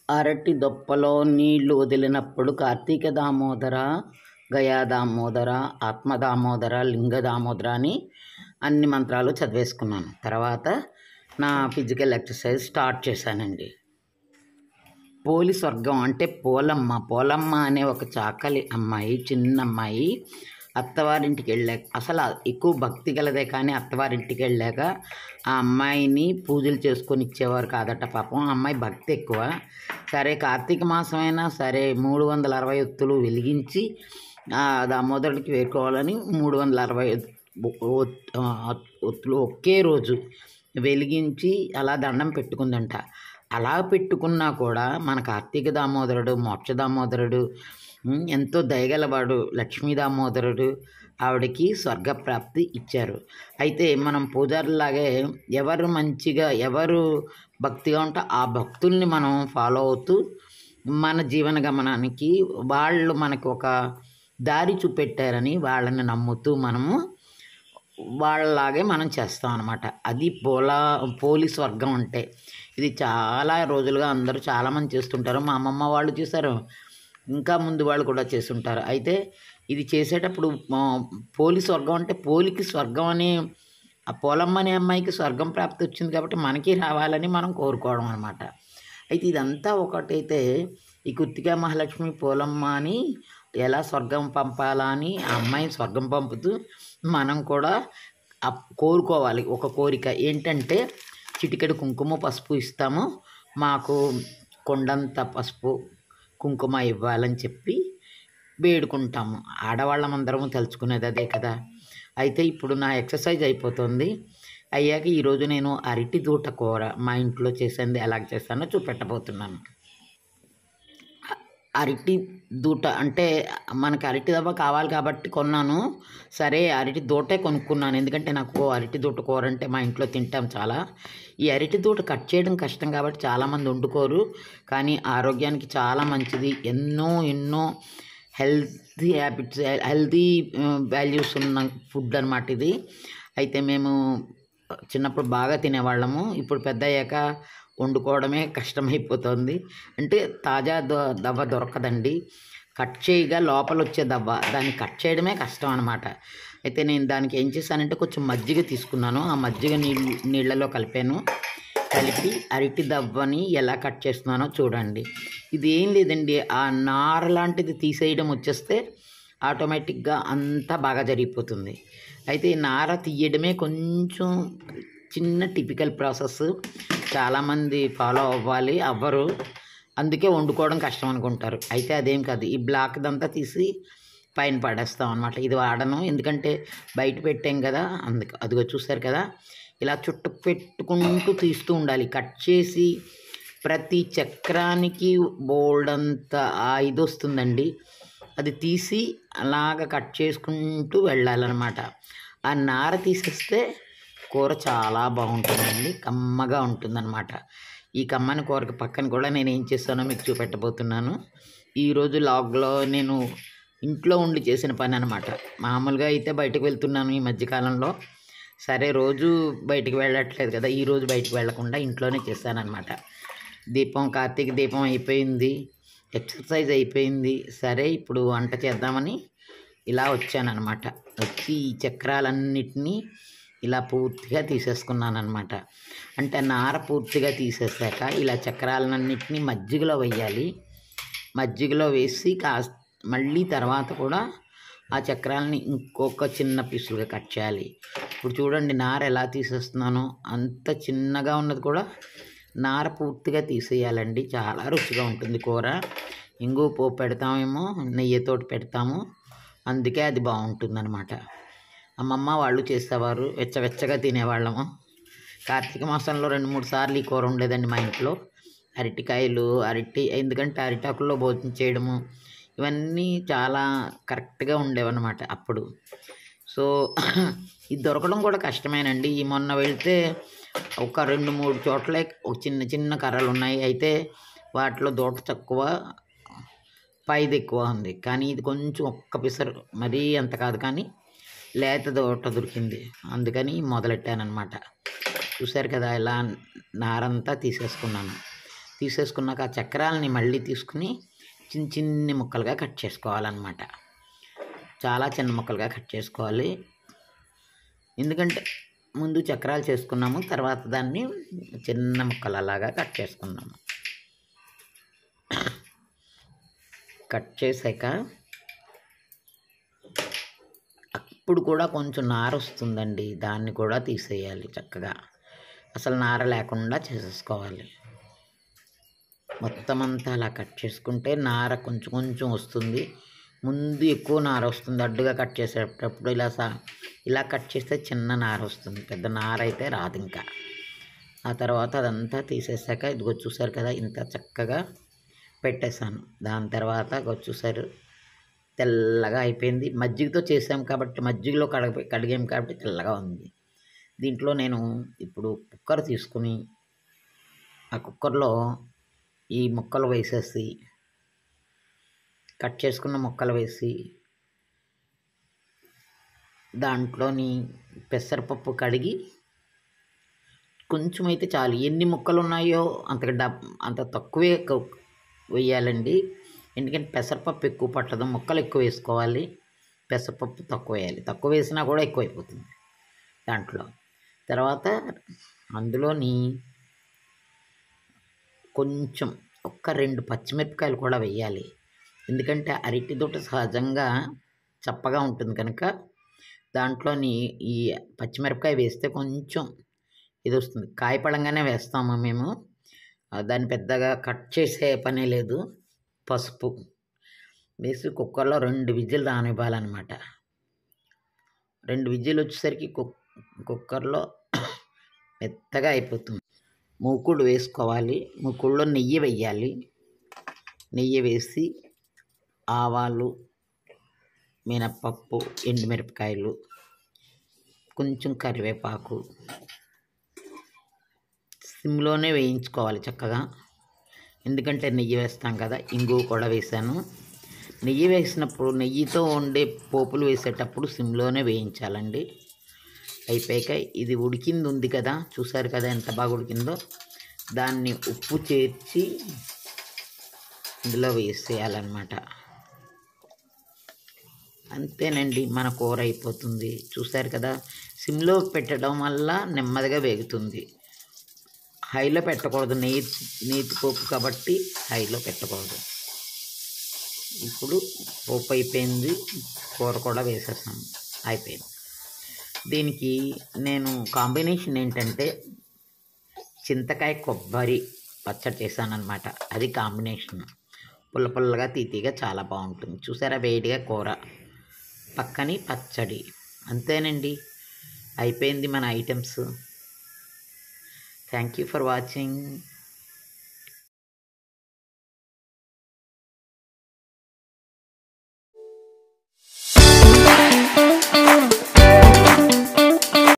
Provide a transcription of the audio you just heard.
అరటి దొప్పలో నీళ్లు వదిలినప్పుడు కార్తీక దామోదర, గయా దామోదర, ఆత్మ దామోదర, లింగ దామోదర అని అన్ని మంత్రాలు చదివేసుకున్నాను. తర్వాత నా ఫిజికల్ ఎక్సర్సైజ్ స్టార్ట్ చేశానండి. పోలి స్వర్గం అంటే పోలమ్మ అనే ఒక చాకలి అమ్మాయి, చిన్న అమ్మాయి అత్తవారింటికి వెళ్ళాక, అసలు ఎక్కువ భక్తి గలదే కానీ అత్తవారింటికి వెళ్ళాక ఆ అమ్మాయిని పూజలు చేసుకొని ఇచ్చేవారు కాదట. పాపం ఆ అమ్మాయి భక్తి ఎక్కువ. సరే కార్తీక మాసమైనా సరే 360 ఒత్తులు వెలిగించి దామోదరుడికి వేరుకోవాలని 360 ఒత్తులు ఒకే రోజు వెలిగించి అలా దండం పెట్టుకుందంట. అలా పెట్టుకున్నా కూడా మన కార్తీక దామోదరుడు, మోక్ష దామోదరుడు, ఎంతో దయగలవాడు లక్ష్మీ దామోదరుడు ఆవిడకి స్వర్గప్రాప్తి ఇచ్చారు. అయితే మనం పూజారులాగే ఎవరు భక్తిగా ఉంటే ఆ భక్తుల్ని మనం ఫాలో అవుతూ మన జీవన గమనానికి వాళ్ళు మనకు ఒక దారి చూపెట్టారని వాళ్ళని నమ్ముతూ మనము వాళ్ళలాగే మనం చేస్తాం అన్నమాట. అది పోలి స్వర్గం అంటే. ఇది చాలా రోజులుగా అందరూ చాలామంది చేస్తుంటారు. మా అమ్మమ్మ వాళ్ళు చేశారు, ఇంకా ముందు వాళ్ళు కూడా చేస్తుంటారు. అయితే ఇది చేసేటప్పుడు పోలి స్వర్గం అంటే పోలికి స్వర్గం అని, ఆ పోలమ్మ అనే అమ్మాయికి స్వర్గం ప్రాప్తి వచ్చింది కాబట్టి మనకి రావాలని మనం కోరుకోవడం అనమాట. అయితే ఇదంతా ఒకటైతే ఈ కృత్తికా మహాలక్ష్మి పోలమ్మ అని ఎలా స్వర్గం పంపాలా అని ఆ అమ్మాయిని స్వర్గం పంపుతూ మనం కూడా కోరుకోవాలి. ఒక కోరిక ఏంటంటే చిటికెడు కుంకుమ పసుపు ఇస్తాము, మాకు కొండంత పసుపు కుంకుమ ఇవ్వాలని చెప్పి వేడుకుంటాము. ఆడవాళ్ళమందరము తలుచుకునేది అదే కదా. అయితే ఇప్పుడు నా ఎక్సర్సైజ్ అయిపోతుంది. అయ్యాక ఈరోజు నేను అరటి దూట కూర మా ఇంట్లో చేసింది ఎలా చేస్తానో చూపెట్టబోతున్నాను. అరటి దూట అంటే మనకి అరటి దవ్వ కావాలి కాబట్టి కొన్నాను. సరే అరటి దూటే కొనుక్కున్నాను, ఎందుకంటే నాకు అరటి దూట కూర అంటే మా ఇంట్లో తింటాం చాలా. ఈ అరటి దూట కట్ చేయడం కష్టం కాబట్టి చాలామంది వండుకోరు, కానీ ఆరోగ్యానికి చాలా మంచిది. ఎన్నో హెల్తీ హ్యాబిట్స్, హెల్తీ వాల్యూస్ ఉన్న ఫుడ్ అన్నమాట ఇది. అయితే మేము చిన్నప్పుడు బాగా తినేవాళ్ళము, ఇప్పుడు పెద్ద అయ్యాక వండుకోవడమే కష్టమైపోతుంది. అంటే తాజా దవ్వ దొరకదండి, కట్ చేయగా లోపల వచ్చే దవ్వ, దాన్ని కట్ చేయడమే కష్టం అనమాట. అయితే నేను దానికి ఏం చేశానంటే కొంచెం మజ్జిగ తీసుకున్నాను, ఆ మజ్జిగ నీళ్ళలో కలిపి అరటి దవ్వని ఎలా కట్ చేస్తున్నానో చూడండి. ఇది ఏం లేదండి, ఆ నార లాంటిది తీసేయడం వచ్చేస్తే ఆటోమేటిక్గా అంతా బాగా జరిగిపోతుంది. అయితే ఈ నార తీయడమే కొంచెం చిన్న టిపికల్ ప్రాసెస్, చాలామంది ఫాలో అవ్వరు, అందుకే వండుకోవడం కష్టం అనుకుంటారు. అయితే అదేం కాదు, ఈ బ్లాక్దంతా తీసి పైన పడేస్తాం అనమాట. ఇది వాడను, ఎందుకంటే బయట పెట్టాం కదా, అదిగో చూసారు కదా, ఇలా చుట్టు పెట్టుకుంటూ తీస్తూ ఉండాలి. కట్ చేసి ప్రతి చక్రానికి బోల్డంత ఇది వస్తుందండి, అది తీసి అలాగ కట్ చేసుకుంటూ వెళ్ళాలన్నమాట. ఆ నార తీసేస్తే కూర చాలా బాగుంటుందండి, కమ్మగా ఉంటుందన్నమాట. ఈ కమ్మని కూరకి పక్కన కూడా నేను ఏం చేస్తానో మీకు చూపెట్టబోతున్నాను. ఈరోజు లాగ్లో నేను ఇంట్లో ఉండి చేసిన పని అనమాట. మామూలుగా అయితే బయటకు వెళ్తున్నాను ఈ మధ్యకాలంలో, సరే రోజు బయటికి వెళ్ళట్లేదు కదా, ఈరోజు బయటకు వెళ్ళకుండా ఇంట్లోనే చేశానన్నమాట. కార్తీక దీపం అయిపోయింది, ఎక్సర్సైజ్ అయిపోయింది. సరే ఇప్పుడు వంట చేద్దామని ఇలా వచ్చానన్నమాట. వచ్చి ఈ చక్రాలన్నిటినీ ఇలా పూర్తిగా తీసేసుకున్నాను అనమాట. అంటే నార పూర్తిగా తీసేసాక ఇలా చక్రాలన్నింటినీ మజ్జిగలో వేయాలి. మజ్జిగలో వేసి మళ్ళీ తర్వాత కూడా ఆ చక్రాలని ఇంకొక చిన్న పీసులుగా కట్ చేయాలి. ఇప్పుడు చూడండి నార ఎలా తీసేస్తున్నానో, అంత చిన్నగా ఉన్నది కూడా నార పూర్తిగా తీసేయాలండి. చాలా రుచిగా ఉంటుంది కూర. ఇంగు పోపు పెడతామేమో, నెయ్యితోటి పెడతాము, అందుకే అది బాగుంటుందన్నమాట. అమ్మమ్మ వాళ్ళు చేసేవారు, వెచ్చగా తినేవాళ్ళము. కార్తీక మాసంలో 2-3 సార్లు ఈ కూర ఉండేదండి మా ఇంట్లో. అరటికాయలు, ఎందుకంటే అరిటాకుల్లో భోజనం చేయడము ఇవన్నీ చాలా కరెక్ట్గా ఉండేవన్నమాట అప్పుడు. సో ఇది దొరకడం కూడా కష్టమేనండి. ఈ మొన్న వెళ్తే ఒక 2-3 చోట్ల చిన్న కర్రలు ఉన్నాయి, అయితే వాటిలో దూట తక్కువ, పైది ఎక్కువ ఉంది. కానీ ఇది కొంచెం ఒక్క పిసరు, మరీ అంత కాదు కానీ లేత దూట దొరికింది, అందుకని మొదలెట్టానమాట. చూశారు కదా, ఇలా నారంతా తీసేసుకున్నాను. తీసేసుకున్నాక ఆ చక్రాలని మళ్ళీ తీసుకుని చిన్న చిన్ని ముక్కలుగా కట్ చేసుకోవాలన్నమాట. చాలా చిన్న ముక్కలుగా కట్ చేసుకోవాలి. ఎందుకంటే ముందు చక్రాలు చేసుకున్నాము, తర్వాత దాన్ని చిన్న ముక్కలలాగా కట్ చేసుకున్నాము. కట్ చేశాక అప్పుడు కూడా కొంచెం నార వస్తుందండి, దాన్ని కూడా తీసేయాలి చక్కగా. అసలు నార లేకుండా చేసేసుకోవాలి. మొత్తం అంతా అలా కట్ చేసుకుంటే నార కొంచెం కొంచెం వస్తుంది. ముందు ఎక్కువ నార వస్తుంది, అడ్డుగా కట్ చేసేటప్పుడు ఇలా కట్ చేస్తే చిన్న నార వస్తుంది, పెద్ద నార అయితే రాదు. ఇంకా ఆ తర్వాత అదంతా తీసేసాక ఇదిగో చూసారు కదా, ఇంత చక్కగా పెట్టేశాను. దాని తర్వాత చూసారు తెల్లగా అయిపోయింది. మజ్జిగతో చేసాం కాబట్టి, మజ్జిగలో కడిగాం కాబట్టి తెల్లగా ఉంది. దీంట్లో నేను ఇప్పుడు కుక్కర్ తీసుకుని ఆ కుక్కర్లో ఈ ముక్కలు వేసేసి, కట్ చేసుకున్న ముక్కలు వేసి, దాంట్లోని పెసరపప్పు కడిగి కొంచెం అయితే చాలు, ఎన్ని ముక్కలు ఉన్నాయో అంత తక్కువే వేయాలండి. ఎందుకంటే పెసరపప్పు ఎక్కువ పట్టదు, ముక్కలు ఎక్కువ వేసుకోవాలి, పెసరపప్పు తక్కువ వేయాలి. తక్కువ వేసినా కూడా ఎక్కువైపోతుంది దాంట్లో. తర్వాత అందులోని కొంచెం 2 పచ్చిమిరపకాయలు కూడా వేయాలి. ఎందుకంటే అరటి దూట సహజంగా చప్పగా ఉంటుంది కనుక దాంట్లోని ఈ పచ్చిమిరపకాయ వేస్తే కొంచెం ఇది వస్తుంది. కాయపడంగానే వేస్తాము మేము, దాన్ని పెద్దగా కట్ చేసే పనే లేదు. పసుపు వేసి కుక్కర్లో 2 విజిల్ రానివ్వాలన్నమాట. 2 విజిల్ వచ్చేసరికి కుక్కర్లో మెత్తగా అయిపోతుంది. మూకుడు వేసుకోవాలి, మూకుడులో నెయ్యి వేయాలి. నెయ్యి వేసి ఆవాలు, మినప్పప్పు, ఎండుమిరపకాయలు, కొంచెం కరివేపాకు సిమ్లోనే వేయించుకోవాలి చక్కగా. ఎందుకంటే నెయ్యి వేస్తాం కదా. ఇంగువ కూడా వేసాను. నెయ్యి వేసినప్పుడు, నెయ్యితో వండే పోపులు వేసేటప్పుడు సిమ్లోనే వేయించాలండి. అయిపోయాక ఇది ఉడికింది ఉంది కదా, చూసారు కదా ఎంత బాగా ఉడికిందో. దాన్ని ఉప్పు చేర్చి ఇందులో వేసేయాలన్నమాట. అంతేనండి, మన కూర అయిపోతుంది. చూసారు కదా, సిమ్లో పెట్టడం వల్ల నెమ్మదిగా వేగుతుంది. హైలో పెట్టకూడదు, నేతి పోపు కాబట్టి హైలో పెట్టకూడదు. ఇప్పుడు పోపు అయిపోయింది, కూర కూడా వేసేసాము, అయిపోయింది. దీనికి నేను కాంబినేషన్ ఏంటంటే చింతకాయ కొబ్బరి పచ్చడి చేశానన్నమాట. అది కాంబినేషన్. పుల్ల పుల్లగా తీతీగా చాలా బాగుంటుంది. చూసారా, వేడిగా కూర పక్కని పచ్చడి. అంతేనండి, అయిపోయింది మన items. Thank you for watching.